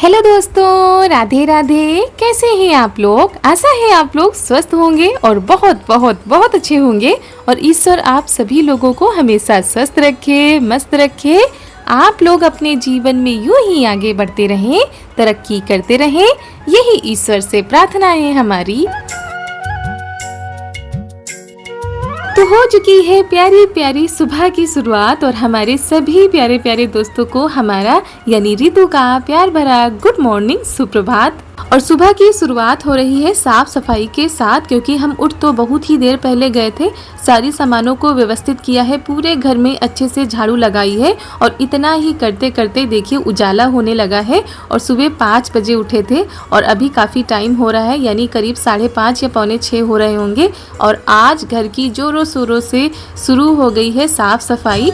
Hello दोस्तों, राधे राधे। कैसे हैं आप लोग? आशा है आप लोग स्वस्थ होंगे और बहुत बहुत बहुत अच्छे होंगे। और ईश्वर आप सभी लोगों को हमेशा स्वस्थ रखे, मस्त रखे। आप लोग अपने जीवन में यूं ही आगे बढ़ते रहें, तरक्की करते रहें, यही ईश्वर से प्रार्थना है हमारी। तो हो चुकी है प्यारी प्यारी सुबह की शुरुआत और हमारे सभी प्यारे प्यारे दोस्तों को हमारा यानी रितु का प्यार भरा गुड मॉर्निंग, सुप्रभात। और सुबह की शुरुआत हो रही है साफ सफाई के साथ, क्योंकि हम उठ तो बहुत ही देर पहले गए थे। सारी सामानों को व्यवस्थित किया है, पूरे घर में अच्छे से झाड़ू लगाई है और इतना ही करते करते देखिए उजाला होने लगा है। और सुबह 5 बजे उठे थे और अभी काफ़ी टाइम हो रहा है, यानी करीब 5:30 या 5:45 हो रहे होंगे। और आज घर की जोरों शोरों से शुरू हो गई है साफ सफाई,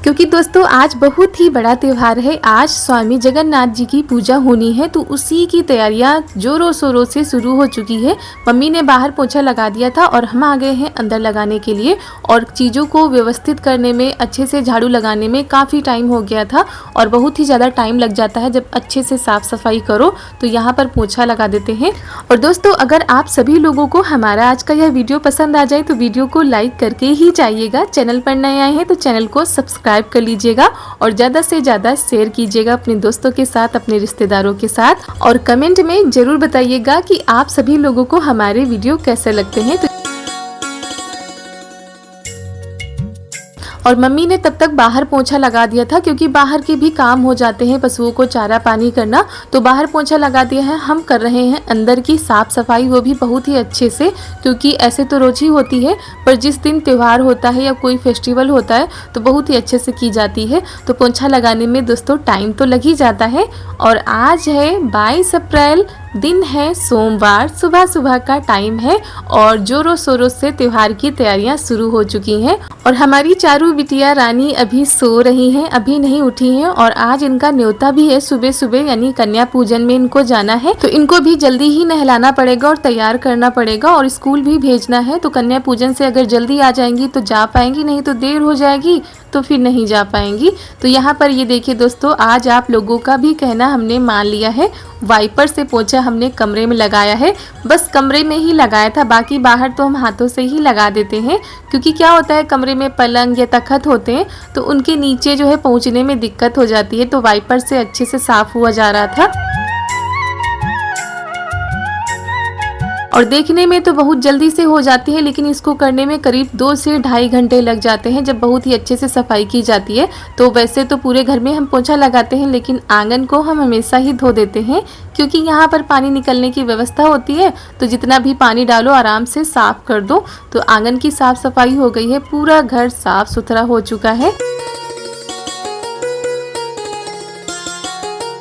क्योंकि दोस्तों आज बहुत ही बड़ा त्योहार है। आज स्वामी जगन्नाथ जी की पूजा होनी है, तो उसी की तैयारियां जोरों शोरों से शुरू हो चुकी है। मम्मी ने बाहर पोछा लगा दिया था और हम आ गए हैं अंदर लगाने के लिए। और चीज़ों को व्यवस्थित करने में, अच्छे से झाड़ू लगाने में काफ़ी टाइम हो गया था और बहुत ही ज़्यादा टाइम लग जाता है जब अच्छे से साफ़ सफाई करो। तो यहाँ पर पोछा लगा देते हैं। और दोस्तों अगर आप सभी लोगों को हमारा आज का यह वीडियो पसंद आ जाए तो वीडियो को लाइक करके ही जाइएगा। चैनल पर नए आए हैं तो चैनल को सब्सक्राइब कर लीजिएगा और ज़्यादा से ज़्यादा शेयर कीजिएगा अपने दोस्तों के साथ, अपने रिश्तेदारों के साथ। और कमेंट में ज़रूर बताइएगा कि आप सभी लोगों को हमारे वीडियो कैसे लगते हैं। और मम्मी ने तब तक बाहर पोछा लगा दिया था, क्योंकि बाहर के भी काम हो जाते हैं, पशुओं को चारा पानी करना। तो बाहर पोछा लगा दिया है, हम कर रहे हैं अंदर की साफ सफाई, वो भी बहुत ही अच्छे से, क्योंकि ऐसे तो रोज ही होती है, पर जिस दिन त्यौहार होता है या कोई फेस्टिवल होता है तो बहुत ही अच्छे से की जाती है। तो पोछा लगाने में दोस्तों टाइम तो लग ही जाता है। और आज है 22 अप्रैल, दिन है सोमवार, सुबह सुबह का टाइम है और जोरों शोरों से त्योहार की तैयारियां शुरू हो चुकी हैं। और हमारी चारू बिटिया रानी अभी सो रही हैं, अभी नहीं उठी हैं। और आज इनका न्योता भी है सुबह सुबह, यानी कन्या पूजन में इनको जाना है, तो इनको भी जल्दी ही नहलाना पड़ेगा और तैयार करना पड़ेगा और स्कूल भी भेजना है। तो कन्या पूजन से अगर जल्दी आ जाएंगी तो जा पाएंगी, नहीं तो देर हो जाएगी तो फिर नहीं जा पाएंगी। तो यहाँ पर ये देखिए दोस्तों, आज आप लोगों का भी कहना हमने मान लिया है। वाइपर से पोछा हमने कमरे में लगाया है, बस कमरे में ही लगाया था, बाकी बाहर तो हम हाथों से ही लगा देते हैं। क्योंकि क्या होता है, कमरे में पलंग या तखत होते हैं तो उनके नीचे जो है पहुँचने में दिक्कत हो जाती है। तो वाइपर से अच्छे से साफ हुआ जा रहा था और देखने में तो बहुत जल्दी से हो जाती है, लेकिन इसको करने में करीब 2 से ढाई घंटे लग जाते हैं जब बहुत ही अच्छे से सफाई की जाती है। तो वैसे तो पूरे घर में हम पोछा लगाते हैं, लेकिन आंगन को हम हमेशा ही धो देते हैं, क्योंकि यहाँ पर पानी निकलने की व्यवस्था होती है। तो जितना भी पानी डालो आराम से साफ कर दो। तो आंगन की साफ सफाई हो गई है, पूरा घर साफ सुथरा हो चुका है।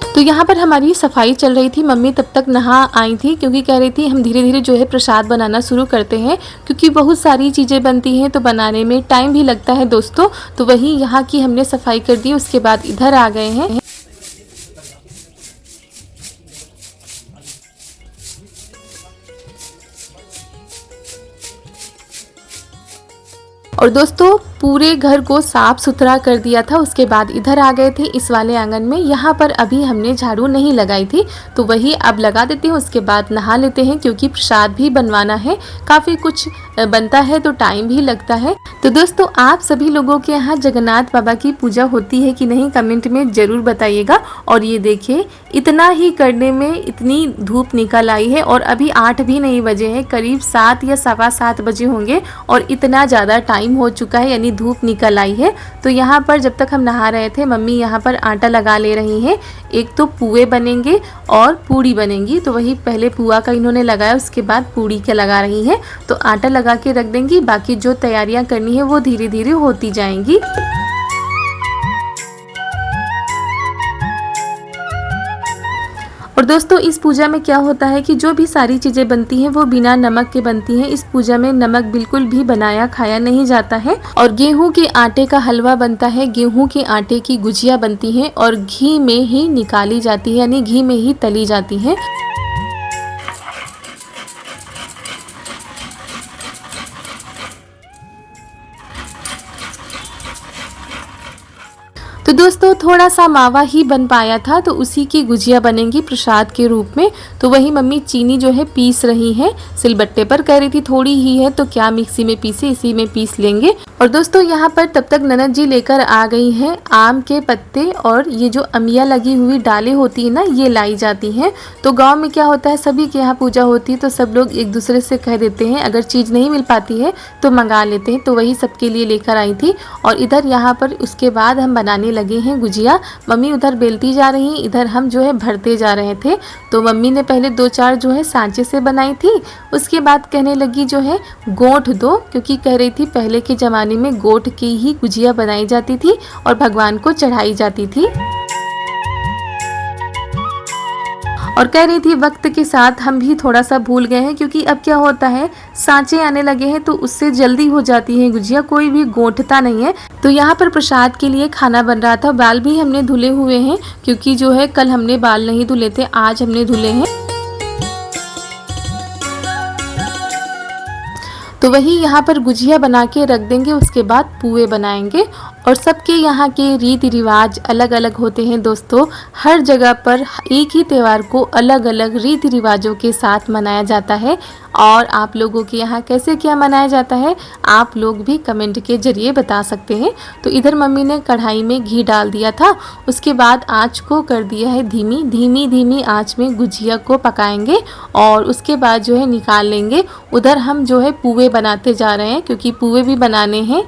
तो यहाँ पर हमारी सफाई चल रही थी। मम्मी तब तक नहा आई थी, क्योंकि कह रही थी हम धीरे धीरे जो है प्रसाद बनाना शुरू करते हैं, क्योंकि बहुत सारी चीज़ें बनती हैं तो बनाने में टाइम भी लगता है दोस्तों। तो वही यहाँ की हमने सफाई कर दी, उसके बाद इधर आ गए हैं। और दोस्तों पूरे घर को साफ सुथरा कर दिया था, उसके बाद इधर आ गए थे इस वाले आंगन में। यहाँ पर अभी हमने झाड़ू नहीं लगाई थी, तो वही अब लगा देते हैं, उसके बाद नहा लेते हैं, क्योंकि प्रसाद भी बनवाना है, काफ़ी कुछ बनता है तो टाइम भी लगता है। तो दोस्तों आप सभी लोगों के यहाँ जगन्नाथ बाबा की पूजा होती है कि नहीं, कमेंट में ज़रूर बताइएगा। और ये देखिए इतना ही करने में इतनी धूप निकल आई है और अभी 8 भी नहीं बजे हैं, करीब 7 या 7:15 बजे होंगे और इतना ज़्यादा टाइम हो चुका है, यानी धूप निकल आई है। तो यहाँ पर जब तक हम नहा रहे थे मम्मी यहाँ पर आटा लगा ले रही हैं। एक तो पुए बनेंगे और पूड़ी बनेंगी, तो वही पहले पुआ का इन्होंने लगाया, उसके बाद पूड़ी का लगा रही हैं। तो आटा लगा के रख देंगी, बाकी जो तैयारियां करनी है वो धीरे धीरे होती जाएंगी। और दोस्तों इस पूजा में क्या होता है कि जो भी सारी चीज़ें बनती हैं वो बिना नमक के बनती हैं। इस पूजा में नमक बिल्कुल भी बनाया खाया नहीं जाता है। और गेहूं के आटे का हलवा बनता है, गेहूं के आटे की गुजिया बनती हैं और घी में ही निकाली जाती है, यानी घी में ही तली जाती हैं। तो दोस्तों थोड़ा सा मावा ही बन पाया था, तो उसी की गुजिया बनेंगी प्रसाद के रूप में। तो वही मम्मी चीनी जो है पीस रही है सिलबट्टे पर। कह रही थी थोड़ी ही है तो क्या मिक्सी में पीसे, इसी में पीस लेंगे। और दोस्तों यहाँ पर तब तक ननद जी लेकर आ गई हैं आम के पत्ते, और ये जो अमिया लगी हुई डालें होती है ना, ये लाई जाती हैं। तो गांव में क्या होता है, सभी के यहाँ पूजा होती है तो सब लोग एक दूसरे से कह देते हैं, अगर चीज़ नहीं मिल पाती है तो मंगा लेते हैं। तो वही सबके लिए लेकर आई थी। और इधर यहाँ पर उसके बाद हम बनाने लगे हैं गुजिया। मम्मी उधर बेलती जा रही हैं, इधर हम जो है भरते जा रहे थे। तो मम्मी ने पहले 2-4 जो है सांचे से बनाई थी, उसके बाद कहने लगी जो है गोंठ दो, क्योंकि कह रही थी पहले के ज़माने में गोंठ की ही गुजिया बनाई जाती थी और भगवान को चढ़ाई जाती थी। और कह रही थी वक्त के साथ हम भी थोड़ा सा भूल गए हैं, क्योंकि अब क्या होता है सांचे आने लगे हैं तो उससे जल्दी हो जाती है गुजिया, कोई भी गोंठता नहीं है। तो यहाँ पर प्रसाद के लिए खाना बन रहा था। बाल भी हमने धुले हुए हैं, क्योंकि जो है कल हमने बाल नहीं धुले थे, आज हमने धुले हैं। तो वही यहाँ पर गुजिया बना के रख देंगे, उसके बाद पुए बनाएंगे। और सबके यहाँ के रीति रिवाज अलग अलग होते हैं दोस्तों। हर जगह पर एक ही त्यौहार को अलग अलग रीति रिवाजों के साथ मनाया जाता है। और आप लोगों के यहाँ कैसे क्या मनाया जाता है, आप लोग भी कमेंट के जरिए बता सकते हैं। तो इधर मम्मी ने कढ़ाई में घी डाल दिया था, उसके बाद आँच को कर दिया है धीमी धीमी आँच में गुजिया को पकाएंगे और उसके बाद जो है निकाल लेंगे। उधर हम जो है पुए बनाते जा रहे हैं, क्योंकि पुए भी बनाने हैं।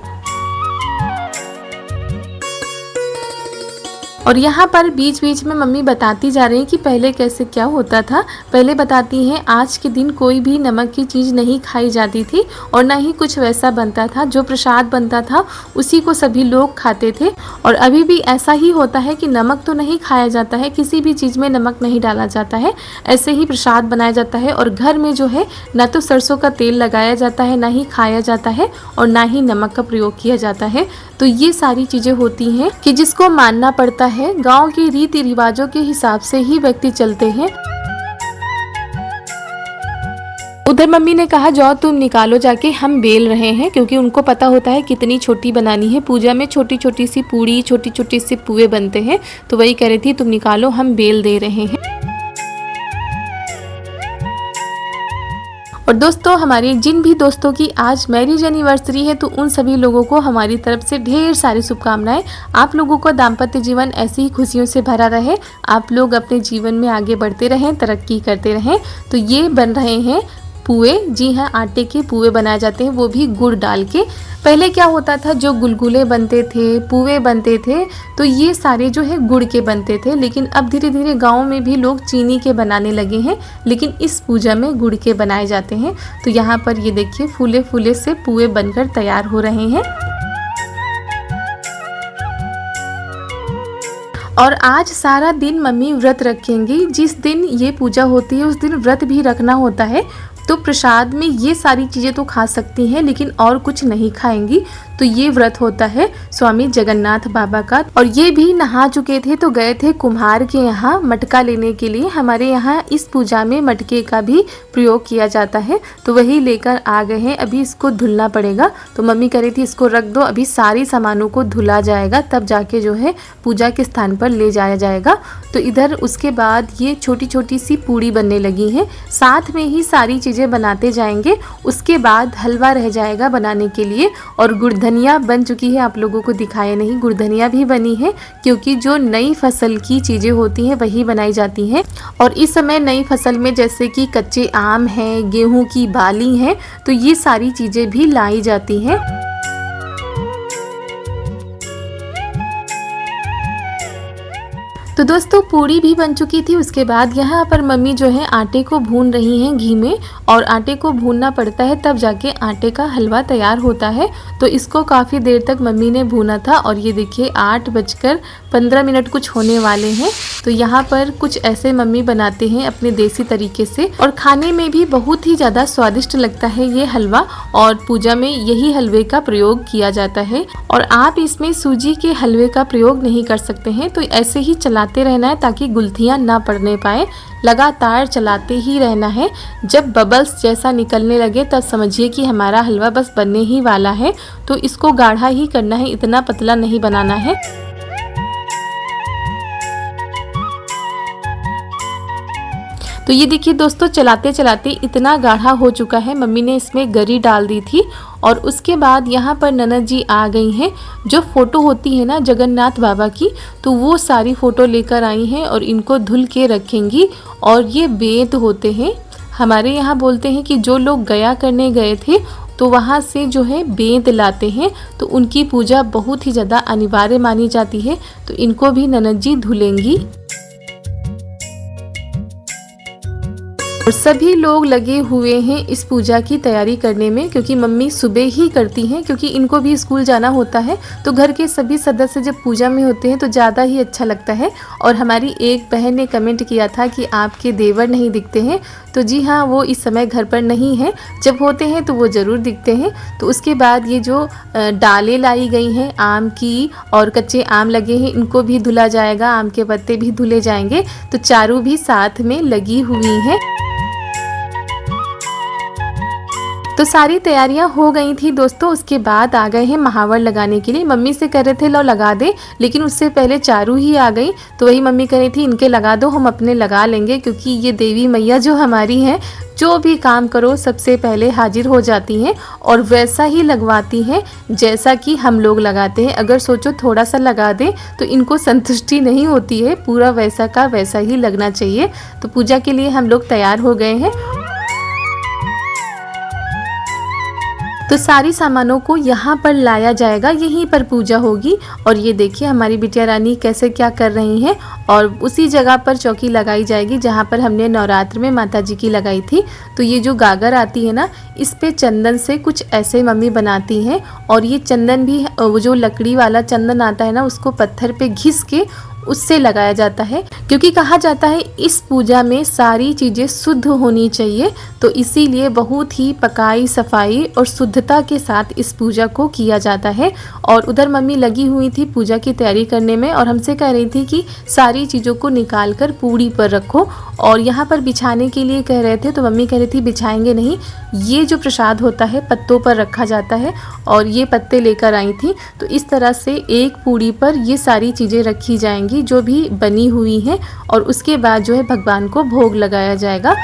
और यहाँ पर बीच बीच में मम्मी बताती जा रही है कि पहले कैसे क्या होता था। पहले बताती हैं आज के दिन कोई भी नमक की चीज़ नहीं खाई जाती थी और ना ही कुछ वैसा बनता था। जो प्रसाद बनता था उसी को सभी लोग खाते थे। और अभी भी ऐसा ही होता है कि नमक तो नहीं खाया जाता है, किसी भी चीज़ में नमक नहीं डाला जाता है, ऐसे ही प्रसाद बनाया जाता है। और घर में जो है ना तो सरसों का तेल लगाया जाता है, ना ही खाया जाता है, और ना ही नमक का प्रयोग किया जाता है। तो ये सारी चीज़ें होती हैं कि जिसको मानना पड़ता है। गांव के रीति रिवाजों के हिसाब से ही व्यक्ति चलते हैं। उधर मम्मी ने कहा जाओ तुम निकालो जाके, हम बेल रहे हैं, क्योंकि उनको पता होता है कितनी छोटी बनानी है। पूजा में छोटी छोटी सी पूड़ी, छोटी छोटी सी पुए बनते हैं। तो वही कह रही थी तुम निकालो, हम बेल दे रहे हैं। और दोस्तों हमारे जिन भी दोस्तों की आज मैरिज एनिवर्सरी है, तो उन सभी लोगों को हमारी तरफ से ढेर सारी शुभकामनाएं। आप लोगों का दाम्पत्य जीवन ऐसी ही खुशियों से भरा रहे, आप लोग अपने जीवन में आगे बढ़ते रहें, तरक्की करते रहें। तो ये बन रहे हैं पुए। जी हाँ, आटे के पुए बनाए जाते हैं, वो भी गुड़ डाल के। पहले क्या होता था, जो गुलगुले बनते थे, पुए बनते थे, तो ये सारे जो है गुड़ के बनते थे। लेकिन अब धीरे धीरे गाँव में भी लोग चीनी के बनाने लगे हैं, लेकिन इस पूजा में गुड़ के बनाए जाते हैं। तो यहाँ पर ये देखिए फूले फूले से पुए बनकर तैयार हो रहे हैं। और आज सारा दिन मम्मी व्रत रखेंगी। जिस दिन ये पूजा होती है उस दिन व्रत भी रखना होता है। तो प्रसाद में ये सारी चीज़ें तो खा सकती हैं, लेकिन और कुछ नहीं खाएंगी। तो ये व्रत होता है स्वामी जगन्नाथ बाबा का। और ये भी नहा चुके थे तो गए थे कुम्हार के यहाँ मटका लेने के लिए। हमारे यहाँ इस पूजा में मटके का भी प्रयोग किया जाता है, तो वही लेकर आ गए हैं। अभी इसको धुलना पड़ेगा। तो मम्मी कह रही थी इसको रख दो, अभी सारी सामानों को धुला जाएगा, तब जाके जो है पूजा के स्थान पर ले जाया जाएगा। तो इधर उसके बाद ये छोटी छोटी सी पूड़ी बनने लगी हैं, साथ में ही सारी चीज़ें बनाते जाएंगे। उसके बाद हलवा रह जाएगा बनाने के लिए। और गुड़धनिया बन चुकी है, आप लोगों को दिखाया नहीं, गुड़धनिया भी बनी है, क्योंकि जो नई फसल की चीज़ें होती हैं वही बनाई जाती हैं। और इस समय नई फसल में जैसे कि कच्चे आम हैं, गेहूं की बाली हैं, तो ये सारी चीज़ें भी लाई जाती हैं। तो दोस्तों पूड़ी भी बन चुकी थी। उसके बाद यहाँ पर मम्मी जो है आटे को भून रही हैं घी में, और आटे को भूनना पड़ता है तब जाके आटे का हलवा तैयार होता है। तो इसको काफ़ी देर तक मम्मी ने भूना था। और ये देखिए 8:15 कुछ होने वाले हैं। तो यहाँ पर कुछ ऐसे मम्मी बनाते हैं अपने देसी तरीके से, और खाने में भी बहुत ही ज़्यादा स्वादिष्ट लगता है ये हलवा। और पूजा में यही हलवे का प्रयोग किया जाता है। और आप इसमें सूजी के हलवे का प्रयोग नहीं कर सकते हैं। तो ऐसे ही चलाते रहना है ताकि गुलथियाँ ना पड़ने पाए, लगातार चलाते ही रहना है। जब बबल्स जैसा निकलने लगे तब समझिए कि हमारा हलवा बस बनने ही वाला है। तो इसको गाढ़ा ही करना है, इतना पतला नहीं बनाना है। तो ये देखिए दोस्तों, चलाते चलाते इतना गाढ़ा हो चुका है, मम्मी ने इसमें गरी डाल दी थी। और उसके बाद यहाँ पर ननद जी आ गई हैं। जो फ़ोटो होती है ना जगन्नाथ बाबा की, तो वो सारी फ़ोटो लेकर आई हैं और इनको धुल के रखेंगी। और ये बेंत होते हैं, हमारे यहाँ बोलते हैं कि जो लोग गया करने गए थे तो वहाँ से जो है बेंत लाते हैं, तो उनकी पूजा बहुत ही ज़्यादा अनिवार्य मानी जाती है। तो इनको भी ननद जी धुलेंगी। और सभी लोग लगे हुए हैं इस पूजा की तैयारी करने में, क्योंकि मम्मी सुबह ही करती हैं, क्योंकि इनको भी स्कूल जाना होता है। तो घर के सभी सदस्य जब पूजा में होते हैं तो ज़्यादा ही अच्छा लगता है। और हमारी एक बहन ने कमेंट किया था कि आपके देवर नहीं दिखते हैं। तो जी हाँ, वो इस समय घर पर नहीं है, जब होते हैं तो वो ज़रूर दिखते हैं। तो उसके बाद ये जो डालें लाई गई हैं आम की और कच्चे आम लगे हैं, इनको भी धुला जाएगा, आम के पत्ते भी धुले जाएंगे। तो चारों भी साथ में लगी हुई हैं। तो सारी तैयारियां हो गई थी दोस्तों। उसके बाद आ गए हैं महावर लगाने के लिए। मम्मी से कह रहे थे लो लगा दे, लेकिन उससे पहले चारू ही आ गई। तो वही मम्मी कह रही थी इनके लगा दो, हम अपने लगा लेंगे, क्योंकि ये देवी मैया जो हमारी हैं, जो भी काम करो सबसे पहले हाजिर हो जाती हैं और वैसा ही लगवाती हैं जैसा कि हम लोग लगाते हैं। अगर सोचो थोड़ा सा लगा दें तो इनको संतुष्टि नहीं होती है, पूरा वैसा का वैसा ही लगना चाहिए। तो पूजा के लिए हम लोग तैयार हो गए हैं। तो सारी सामानों को यहाँ पर लाया जाएगा, यहीं पर पूजा होगी। और ये देखिए हमारी बिटिया रानी कैसे क्या कर रही हैं। और उसी जगह पर चौकी लगाई जाएगी जहाँ पर हमने नवरात्र में माता जी की लगाई थी। तो ये जो गागर आती है ना, इस पे चंदन से कुछ ऐसे मम्मी बनाती हैं। और ये चंदन भी वो जो लकड़ी वाला चंदन आता है ना, उसको पत्थर पे घिस के उससे लगाया जाता है, क्योंकि कहा जाता है इस पूजा में सारी चीज़ें शुद्ध होनी चाहिए। तो इसीलिए बहुत ही पकाई सफाई और शुद्धता के साथ इस पूजा को किया जाता है। और उधर मम्मी लगी हुई थी पूजा की तैयारी करने में और हमसे कह रही थी कि सारी चीज़ों को निकाल कर पूड़ी पर रखो। और यहाँ पर बिछाने के लिए कह रहे थे, तो मम्मी कह रही थी बिछाएंगे नहीं, ये जो प्रसाद होता है पत्तों पर रखा जाता है। और ये पत्ते लेकर आई थी। तो इस तरह से एक पूड़ी पर ये सारी चीज़ें रखी जाएंगी जो भी बनी हुई हैं। और उसके बाद जो है भगवान को भोग लगाया जाएगा।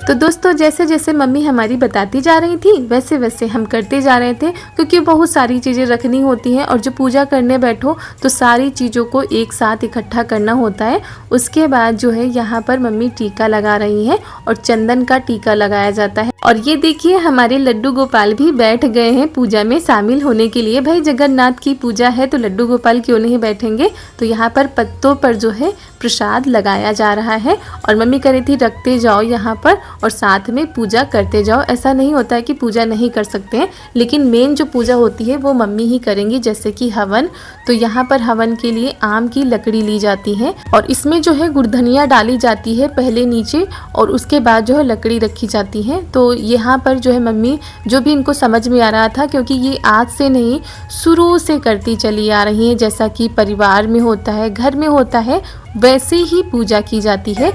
तो दोस्तों जैसे जैसे मम्मी हमारी बताती जा रही थी वैसे वैसे हम करते जा रहे थे, क्योंकि बहुत सारी चीज़ें रखनी होती हैं। और जो पूजा करने बैठो तो सारी चीज़ों को एक साथ इकट्ठा करना होता है। उसके बाद जो है यहाँ पर मम्मी टीका लगा रही हैं और चंदन का टीका लगाया जाता है। और ये देखिए हमारे लड्डू गोपाल भी बैठ गए हैं पूजा में शामिल होने के लिए। भाई जगन्नाथ की पूजा है तो लड्डू गोपाल क्यों नहीं बैठेंगे। तो यहाँ पर पत्तों पर जो है प्रसाद लगाया जा रहा है। और मम्मी कह रही थी रखते जाओ यहाँ पर और साथ में पूजा करते जाओ। ऐसा नहीं होता है कि पूजा नहीं कर सकते हैं, लेकिन मेन जो पूजा होती है वो मम्मी ही करेंगी, जैसे कि हवन। तो यहाँ पर हवन के लिए आम की लकड़ी ली जाती है और इसमें जो है गुड़धनिया डाली जाती है पहले नीचे, और उसके बाद जो है लकड़ी रखी जाती है। तो यहाँ पर जो है मम्मी, जो भी इनको समझ में आ रहा था, क्योंकि ये आज से नहीं शुरू से करती चली आ रही है, जैसा कि परिवार में होता है, घर में होता है, वैसे ही पूजा की जाती है।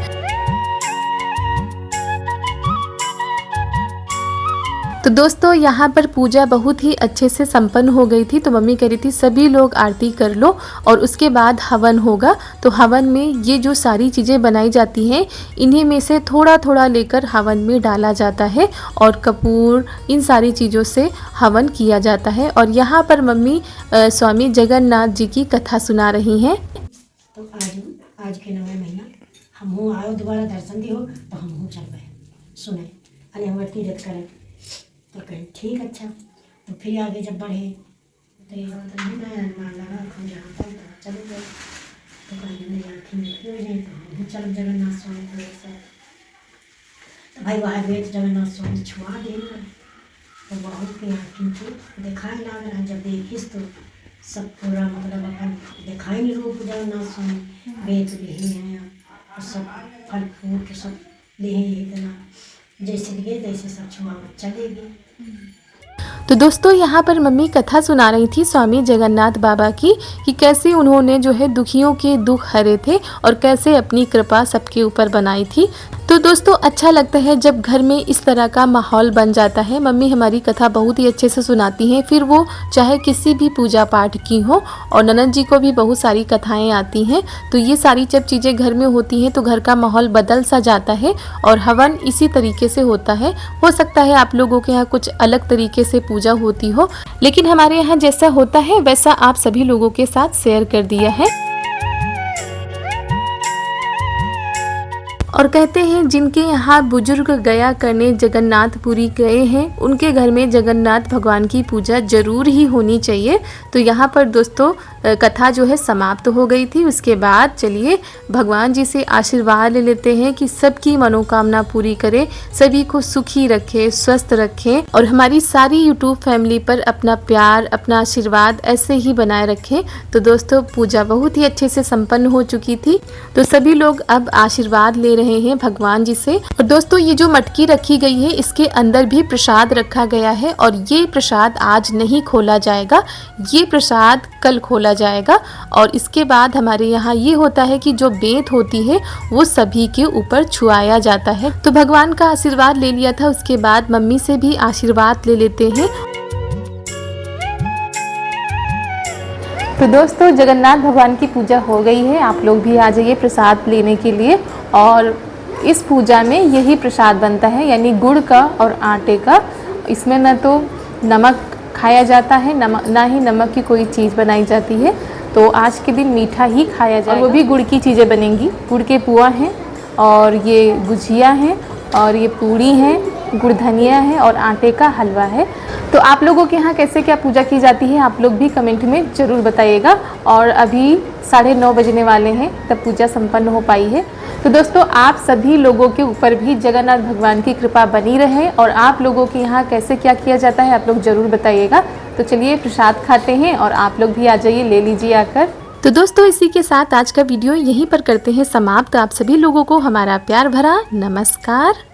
तो दोस्तों यहाँ पर पूजा बहुत ही अच्छे से संपन्न हो गई थी। तो मम्मी कह रही थी सभी लोग आरती कर लो और उसके बाद हवन होगा। तो हवन में ये जो सारी चीज़ें बनाई जाती हैं, इन्हीं में से थोड़ा थोड़ा लेकर हवन में डाला जाता है और कपूर, इन सारी चीज़ों से हवन किया जाता है। और यहाँ पर मम्मी स्वामी जगन्नाथ जी की कथा सुना रही हैं। तो आज के 9वें महीना हमहूँ आओ दोबारा दर्शन दियो तो हमहूँ चल गए सुने अने हमारे तीरथ करें। तो कहें ठीक अच्छा। तो फिर आगे जब बढ़े तो चले गए। तो कहीं चल जगन्नाथ स्वामी से। तो भाई वहाँ वेट जगन्नाथ स्वामी छुआ दे। तो बहुत के आँखों दिखाई लग रहा है। जब देखिस तो सब पूरा मतलब अपन दिखाई नहीं रूप जगन्नाथ स्वामी वेद लिए हैं और सब फल फ्रूट सब लिए इतना जैसे लिए तैसे सब छुआ चले गए। तो दोस्तों यहाँ पर मम्मी कथा सुना रही थी स्वामी जगन्नाथ बाबा की कि कैसे उन्होंने जो है दुखियों के दुख हरे थे और कैसे अपनी कृपा सबके ऊपर बनाई थी। तो दोस्तों अच्छा लगता है जब घर में इस तरह का माहौल बन जाता है। मम्मी हमारी कथा बहुत ही अच्छे से सुनाती हैं, फिर वो चाहे किसी भी पूजा पाठ की हो, और ननद जी को भी बहुत सारी कथाएं आती हैं। तो ये सारी जब चीज़ें घर में होती हैं तो घर का माहौल बदल सा जाता है और हवन इसी तरीके से होता है। हो सकता है आप लोगों के यहाँ कुछ अलग तरीके से पूजा होती हो, लेकिन हमारे यहाँ जैसा होता है वैसा आप सभी लोगों के साथ शेयर कर दिया है। और कहते हैं जिनके यहाँ बुजुर्ग गया करने जगन्नाथपुरी गए हैं उनके घर में जगन्नाथ भगवान की पूजा जरूर ही होनी चाहिए। तो यहाँ पर दोस्तों कथा जो है समाप्त हो गई थी। उसके बाद चलिए भगवान जी से आशीर्वाद ले लेते हैं कि सबकी मनोकामना पूरी करे, सभी को सुखी रखे, स्वस्थ रखे और हमारी सारी यूट्यूब फैमिली पर अपना प्यार, अपना आशीर्वाद ऐसे ही बनाए रखे। तो दोस्तों पूजा बहुत ही अच्छे से संपन्न हो चुकी थी। तो सभी लोग अब आशीर्वाद ले रहे हैं भगवान जी से। और दोस्तों ये जो मटकी रखी गई है इसके अंदर भी प्रसाद रखा गया है और ये प्रसाद आज नहीं खोला जाएगा, ये प्रसाद कल खोला जाएगा। और इसके बाद हमारे यहाँ ये होता है कि जो बेंत होती है वो सभी के ऊपर छुआया जाता है। तो भगवान का आशीर्वाद ले लिया था, उसके बाद मम्मी से भी आशीर्वाद ले लेते हैं। तो दोस्तों जगन्नाथ भगवान की पूजा हो गई है, आप लोग भी आ जाइए प्रसाद लेने के लिए। और इस पूजा में यही प्रसाद बनता है, यानी गुड़ का और आटे का। इसमें न तो नमक खाया जाता है, ना ही नमक की कोई चीज़ बनाई जाती है। तो आज के दिन मीठा ही खाया जाएगा, वो भी गुड़ की चीज़ें बनेंगी। गुड़ के पुआ हैं और ये गुजिया हैं और ये पूड़ी हैं, गुड़ धनिया है और आटे का हलवा है। तो आप लोगों के यहाँ कैसे क्या पूजा की जाती है आप लोग भी कमेंट में ज़रूर बताइएगा। और अभी 9:30 बजने वाले हैं तब पूजा संपन्न हो पाई है। तो दोस्तों आप सभी लोगों के ऊपर भी जगन्नाथ भगवान की कृपा बनी रहे और आप लोगों के यहाँ कैसे क्या किया जाता है आप लोग ज़रूर बताइएगा। तो चलिए प्रसाद खाते हैं और आप लोग भी आ जाइए, ले लीजिए आकर। तो दोस्तों इसी के साथ आज का वीडियो यहीं पर करते हैं समाप्त। आप सभी लोगों को हमारा प्यार भरा नमस्कार।